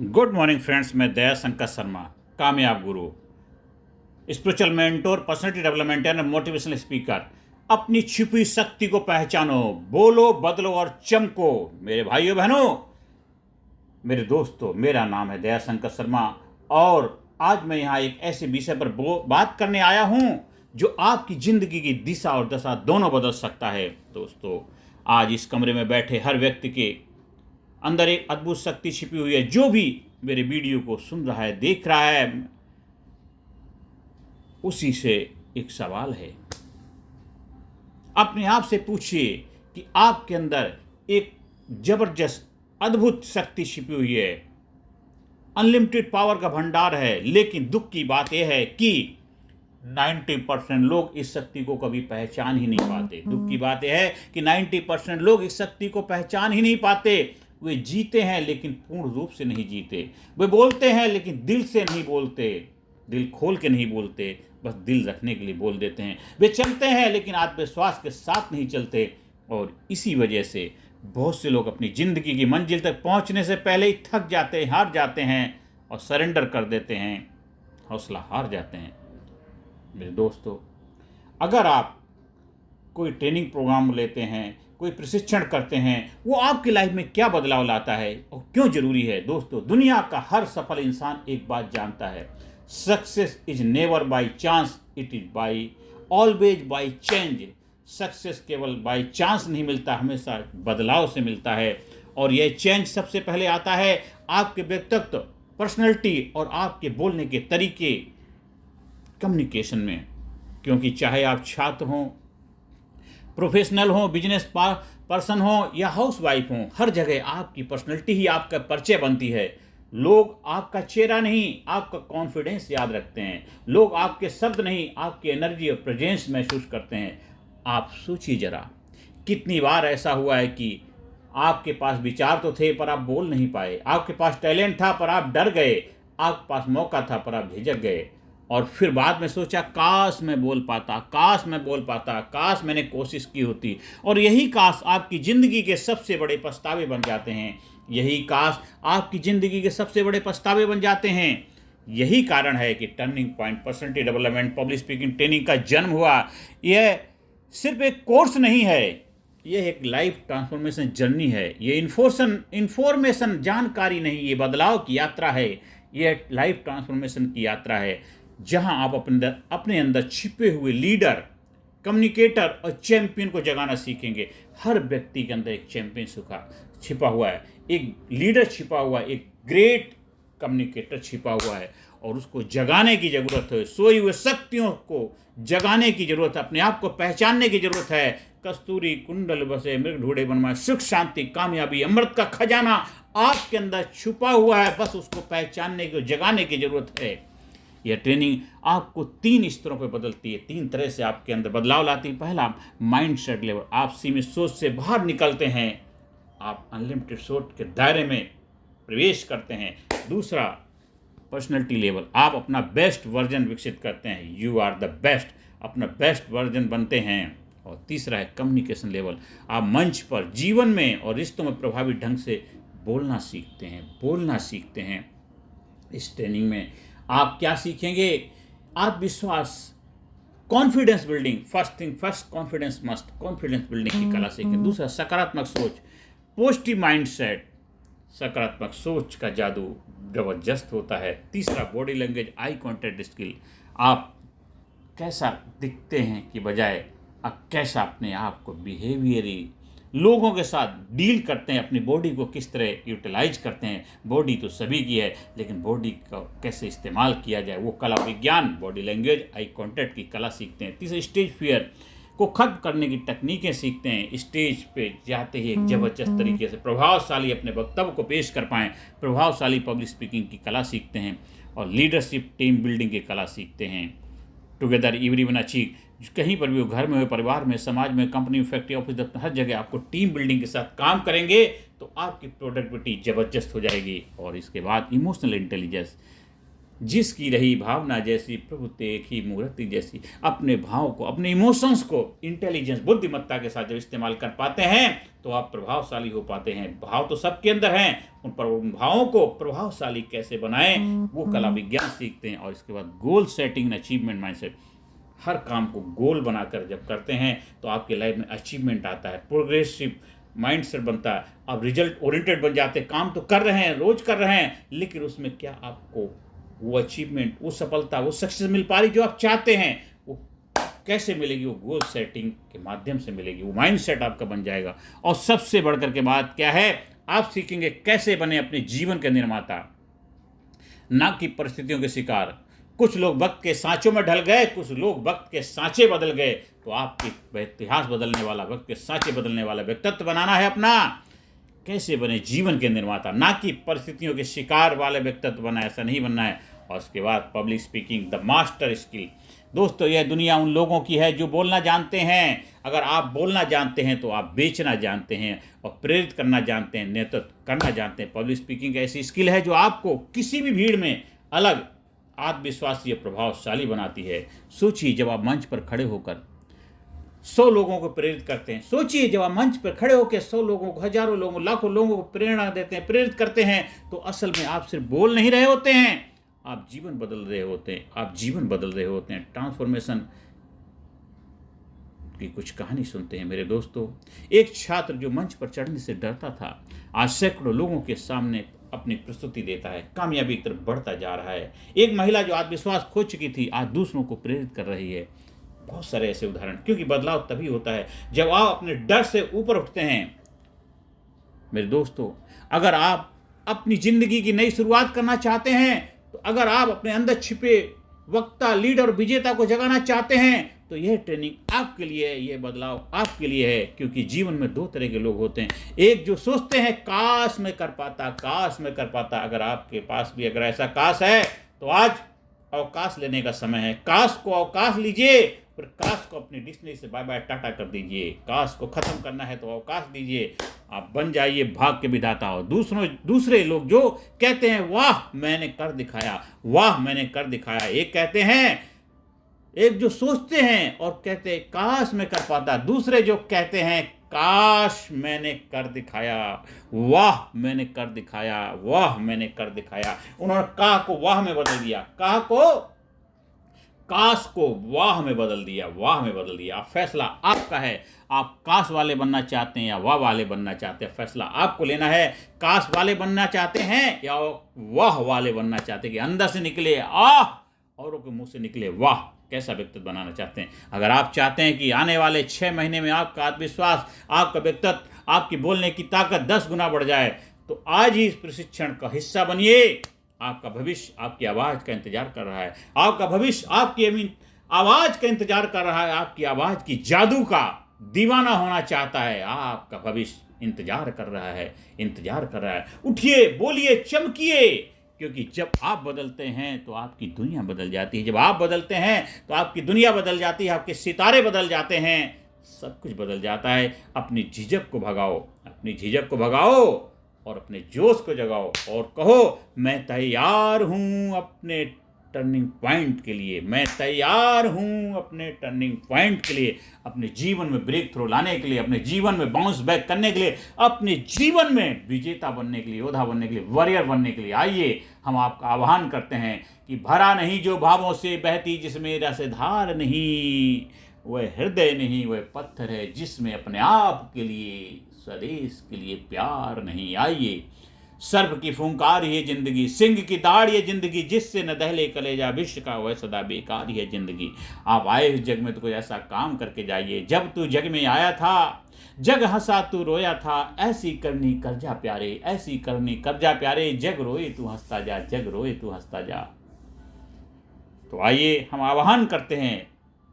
Good morning friends. मैं दया शंकर शर्मा, कामयाब गुरु, spiritual mentor, personality development and motivational speaker. अपनी छिपी शक्ति को पहचानो, बोलो, बदलो और चमको। मेरे भाइयों बहनों, मेरे दोस्तों, मेरा नाम है दया शंकर शर्मा और आज मैं यहाँ एक ऐसे विषय पर बात करने आया हूँ जो आपकी जिंदगी की दिशा और दशा दोनों बदल सकता है। दोस्तों, आज इस कमरे में बैठे हर व्यक्ति के अंदर एक अद्भुत शक्ति छिपी हुई है। जो भी मेरे वीडियो को सुन रहा है, देख रहा है, उसी से एक सवाल है। अपने आप से पूछिए कि आपके अंदर एक जबरदस्त अद्भुत शक्ति छिपी हुई है, अनलिमिटेड पावर का भंडार है। लेकिन दुख की बात यह है कि 90% लोग इस शक्ति को कभी पहचान ही नहीं पाते। दुख की बात यह है कि 90% लोग इस शक्ति को पहचान ही नहीं पाते। वे जीते हैं लेकिन पूर्ण रूप से नहीं जीते। वे बोलते हैं लेकिन दिल से नहीं बोलते, दिल खोल के नहीं बोलते, बस दिल रखने के लिए बोल देते हैं। वे चलते हैं लेकिन आत्मविश्वास के साथ नहीं चलते। और इसी वजह से बहुत से लोग अपनी ज़िंदगी की मंजिल तक पहुंचने से पहले ही थक जाते हैं, हार जाते हैं और सरेंडर कर देते हैं, हौसला हार जाते हैं। मेरे दोस्तों, अगर आप कोई ट्रेनिंग प्रोग्राम लेते हैं, कोई प्रशिक्षण करते हैं, वो आपकी लाइफ में क्या बदलाव लाता है और क्यों जरूरी है। दोस्तों, दुनिया का हर सफल इंसान एक बात जानता है, success is never by chance, it is by always by change. Success केवल बाय चांस नहीं मिलता, हमेशा बदलाव से मिलता है। और यह चेंज सबसे पहले आता है आपके व्यक्तित्व, पर्सनैलिटी और आपके बोलने के तरीके, कम्युनिकेशन में। क्योंकि चाहे आप छात्र हों, प्रोफेशनल हों, बिजनेस पर्सन हों या हाउसवाइफ हों, हर जगह आपकी पर्सनैलिटी ही आपका परिचय बनती है। लोग आपका चेहरा नहीं, आपका कॉन्फिडेंस याद रखते हैं। लोग आपके शब्द नहीं, आपकी एनर्जी और प्रेजेंस महसूस करते हैं। आप सोचिए जरा, कितनी बार ऐसा हुआ है कि आपके पास विचार तो थे पर आप बोल नहीं पाए, आपके पास टैलेंट था पर आप डर गए, आपके पास मौका था पर आप झिझक गए और फिर बाद में सोचा काश मैं बोल पाता, काश मैं बोल पाता, काश मैंने कोशिश की होती। और यही काश आपकी ज़िंदगी के सबसे बड़े पछतावे बन जाते हैं। यही काश आपकी ज़िंदगी के सबसे बड़े पछतावे बन जाते हैं। यही कारण है कि turning point personality development public speaking training का जन्म हुआ। यह सिर्फ एक कोर्स नहीं है, यह एक लाइफ ट्रांसफॉर्मेशन जर्नी है। ये इन्फॉर्मेशन जानकारी नहीं, ये बदलाव की यात्रा है। यह लाइफ ट्रांसफॉर्मेशन की यात्रा है जहां आप अपने अंदर छिपे हुए लीडर, कम्युनिकेटर और चैंपियन को जगाना सीखेंगे। हर व्यक्ति के अंदर एक चैंपियन छिपा हुआ है, एक लीडर छिपा हुआ है, एक ग्रेट कम्युनिकेटर छिपा हुआ है और उसको जगाने की ज़रूरत है। सोई हुए शक्तियों को जगाने की ज़रूरत है, अपने आप को पहचानने की ज़रूरत है। कस्तूरी कुंडल बसे मृग ढूंढे बनवाए, सुख शांति कामयाबी अमृत का खजाना आपके अंदर छुपा हुआ है। बस उसको पहचानने की, जगाने की ज़रूरत है। यह ट्रेनिंग आपको 3 स्तरों पर बदलती है, 3 तरह से आपके अंदर बदलाव लाती है। पहला, माइंड सेट लेवल, आप सीमित सोच से बाहर निकलते हैं, आप अनलिमिटेड सोच के दायरे में प्रवेश करते हैं। दूसरा, पर्सनैलिटी लेवल, आप अपना बेस्ट वर्जन विकसित करते हैं, यू आर द बेस्ट, अपना बेस्ट वर्जन बनते हैं। और तीसरा है कम्युनिकेशन लेवल, आप मंच पर, जीवन में और रिश्तों में प्रभावी ढंग से बोलना सीखते हैं। इस ट्रेनिंग में आप क्या सीखेंगे? आत्मविश्वास, confidence building. First thing first, confidence must, confidence building की कला सीखेंगे। दूसरा, सकारात्मक सोच, पॉजिटिव माइंडसेट। सकारात्मक सोच का जादू जबरदस्त होता है। तीसरा, body language, eye contact skill, आप कैसा दिखते हैं कि बजाय आप कैसा अपने आप को बिहेवियरी लोगों के साथ डील करते हैं, अपनी बॉडी को किस तरह यूटिलाइज करते हैं। बॉडी तो सभी की है लेकिन बॉडी का कैसे इस्तेमाल किया जाए, वो कला विज्ञान, बॉडी लैंग्वेज, आई कॉन्टैक्ट की कला सीखते हैं। तीसरा, स्टेज फियर को खत्म करने की तकनीकें सीखते हैं। स्टेज पे जाते ही एक जबरदस्त तरीके से प्रभावशाली अपने वक्तव्य को पेश कर पाएँ, प्रभावशाली पब्लिक स्पीकिंग की कला सीखते हैं। और लीडरशिप, टीम बिल्डिंग की कला सीखते हैं। टुगेदर एवरीवन अचीव, कहीं पर भी हो, घर में हो, परिवार में, समाज में, कंपनी, फैक्ट्री, ऑफिस, दफ्तर, हर जगह आपको टीम बिल्डिंग के साथ काम करेंगे तो आपकी प्रोडक्टिविटी ज़बरदस्त हो जाएगी। और इसके बाद इमोशनल इंटेलिजेंस, जिसकी रही भावना जैसी, प्रभु देखी मूर्ति जैसी। अपने भाव को, अपने इमोशंस को इंटेलिजेंस, बुद्धिमत्ता के साथ जब इस्तेमाल कर पाते हैं तो आप प्रभावशाली हो पाते हैं। भाव तो सबके अंदर हैं, उन भावों को प्रभावशाली कैसे बनाएं वो कला विज्ञान सीखते हैं। और इसके बाद गोल सेटिंग, अचीवमेंट माइंडसेट। हर काम को गोल बनाकर जब करते हैं तो आपके लाइफ में अचीवमेंट आता है, प्रोग्रेसिव माइंडसेट बनता है। आप रिजल्ट ओरिएंटेड बन जाते हैं। काम तो कर रहे हैं, रोज कर रहे हैं, लेकिन उसमें क्या आपको वो अचीवमेंट, वो सफलता, वो सक्सेस मिल पा रही जो आप चाहते हैं, वो कैसे मिलेगी? वो गोल सेटिंग के माध्यम से मिलेगी। वो माइंडसेट आपका बन जाएगा। और सबसे बढ़कर के बात क्या है, आप सीखेंगे कैसे बने अपने जीवन के निर्माता, ना कि परिस्थितियों के शिकार। कुछ लोग वक्त के सांचों में ढल गए, कुछ लोग वक्त के सांचे बदल गए। तो आपके इतिहास बदलने वाला, वक्त के सांचे बदलने वाला व्यक्तित्व बनाना है अपना। कैसे बने जीवन के निर्माता, ना कि परिस्थितियों के शिकार वाले व्यक्तित्व बना, ऐसा नहीं बनना है। और उसके बाद public speaking, the master skill. दोस्तों, यह दुनिया उन लोगों की है जो बोलना जानते हैं। अगर आप बोलना जानते हैं तो आप बेचना जानते हैं और प्रेरित करना जानते हैं, नेतृत्व करना जानते हैं। पब्लिक स्पीकिंग ऐसी स्किल है जो आपको किसी भी भीड़ में अलग, आत्मविश्वासी, प्रभावशाली बनाती है। सोचिए, जब आप मंच पर खड़े होकर 100 लोगों को प्रेरित करते हैं। सोचिए, जब आप मंच पर खड़े होकर 100 लोगों को, हजारों लोगों, लाखों लोगों को प्रेरणा देते हैं, प्रेरित करते हैं, तो असल में आप सिर्फ बोल नहीं रहे होते हैं, आप जीवन बदल रहे होते हैं। आप जीवन बदल रहे होते हैं। ट्रांसफॉर्मेशन की कुछ कहानी सुनते हैं मेरे दोस्तों। एक छात्र जो मंच पर चढ़ने से डरता था, आज सैकड़ों लोगों के सामने अपनी प्रस्तुति देता है, कामयाबी की तरफ बढ़ता जा रहा है। एक महिला जो आत्मविश्वास खो चुकी थी, आज दूसरों को प्रेरित कर रही है। बहुत सारे ऐसे उदाहरण, क्योंकि बदलाव तभी होता है जब आप अपने डर से ऊपर उठते हैं। मेरे दोस्तों, अगर आप अपनी जिंदगी की नई शुरुआत करना चाहते हैं, तो अगर आप अपने अंदर छिपे वक्ता, लीडर और विजेता को जगाना चाहते हैं, तो यह ट्रेनिंग आपके लिए है, यह बदलाव आपके लिए है। क्योंकि जीवन में दो तरह के लोग होते हैं। एक जो सोचते हैं काश मैं कर पाता, काश मैं कर पाता। अगर आपके पास भी अगर ऐसा काश है तो आज अवकाश लेने का समय है। काश को अवकाश लीजिए, फिर काश को अपनी डिक्शनरी से बाय बाय टाटा कर दीजिए। काश को खत्म करना है तो अवकाश दीजिए। आप बन जाइए भाग के विधाता। और दूसरे लोग जो कहते हैं वाह मैंने कर दिखाया, वाह मैंने कर दिखाया। एक कहते हैं, एक जो सोचते हैं और कहते हैं काश मैं कर पाता, दूसरे जो कहते हैं काश मैंने कर दिखाया, वाह मैंने कर दिखाया, वाह मैंने कर दिखाया। उन्होंने काह को वाह में बदल दिया, काह को काश को वाह में बदल दिया, वाह में बदल दिया। फैसला आपका है, आप काश वाले बनना चाहते हैं या वाह वाले बनना चाहते हैं। फैसला आपको लेना है। काश वाले बनना चाहते हैं या वाह वाले बनना चाहते हैं कि अंदर से निकले आह, औरों के मुंह से निकले वाह। कैसा व्यक्तित्व बनाना चाहते हैं? अगर आप चाहते हैं कि आने वाले 6 महीने में आपका आत्मविश्वास, आपका व्यक्तित्व, आपकी बोलने की ताकत 10 गुना बढ़ जाए, तो आज ही इस प्रशिक्षण का हिस्सा बनिए। आपका भविष्य आपकी आवाज़ का इंतजार कर रहा है। आपका भविष्य आपकी आवाज़ का इंतजार कर रहा है। आपकी आवाज़ की जादू का दीवाना होना चाहता है। आपका भविष्य इंतजार कर रहा है, इंतजार कर रहा है। उठिए, बोलिए, चमकिए, क्योंकि जब आप बदलते हैं तो आपकी दुनिया बदल जाती है। जब आप बदलते हैं तो आपकी दुनिया बदल जाती है, आपके सितारे बदल जाते हैं, सब कुछ बदल जाता है। अपनी झिझक को भगाओ, अपनी झिझक को भगाओ और अपने जोश को जगाओ और कहो मैं तैयार हूँ अपने टर्निंग पॉइंट के लिए। मैं तैयार हूँ अपने टर्निंग पॉइंट के लिए, अपने जीवन में ब्रेक थ्रू लाने के लिए, अपने जीवन में बाउंस बैक करने के लिए, अपने जीवन में विजेता बनने के लिए, योद्धा बनने के लिए, वॉरियर बनने के लिए। आइए हम आपका आह्वान करते हैं कि भरा नहीं जो भावों से बहती जिसमें रसधार नहीं, वह हृदय नहीं, वह पत्थर है जिसमें अपने आप के लिए, स्वदेश के लिए प्यार नहीं। आइए, सर्प की फुंकार ये जिंदगी, सिंह की दाढ़ ये जिंदगी, जिससे न दहले कलेजा विश्व का वह सदा बेकार ये जिंदगी। आप आए इस जग में तो कोई ऐसा काम करके जाइए। जब तू जग में आया था, जग हंसा तू रोया था, ऐसी करनी कर्जा प्यारे, ऐसी करनी कर्जा प्यारे, जग रोए तू हंसता जा, जग रोए तू हंसता जा। तो आइए हम आह्वान करते हैं,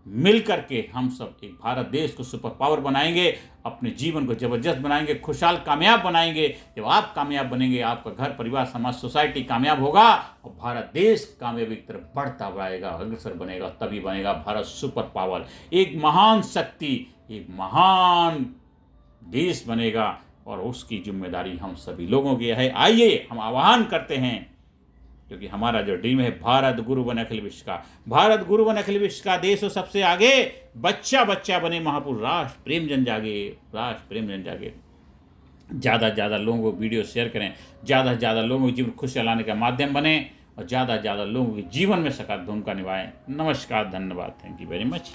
मिलकर के हम सब एक भारत देश को सुपर पावर बनाएंगे, अपने जीवन को जबरदस्त बनाएंगे, खुशहाल कामयाब बनाएंगे। जब आप कामयाब बनेंगे, आपका घर, परिवार, समाज, सोसाइटी कामयाब होगा और भारत देश कामयाबी की तरफ बढ़ता जाएगा, अग्रसर बनेगा। तभी बनेगा भारत सुपर पावर, एक महान शक्ति, एक महान देश बनेगा। और उसकी जिम्मेदारी हम सभी लोगों की है। आइए हम आह्वान करते हैं क्योंकि हमारा जो ड्रीम है भारत गुरु बने अखिल विश्व का, भारत गुरु बने अखिल विश्व का, देश हो सबसे आगे, बच्चा बच्चा बने महापुरुष, राष्ट्र प्रेम जन जागे, राष्ट्र प्रेम जन जागे। ज़्यादा से ज़्यादा लोगों को वीडियो शेयर करें, ज़्यादा से ज़्यादा लोगों के जीवन खुशहाल लाने का माध्यम बने और ज़्यादा से ज़्यादा लोगों के जीवन में सकारात्मक भूमिका निभाएं। नमस्कार, धन्यवाद, थैंक यू वेरी मच।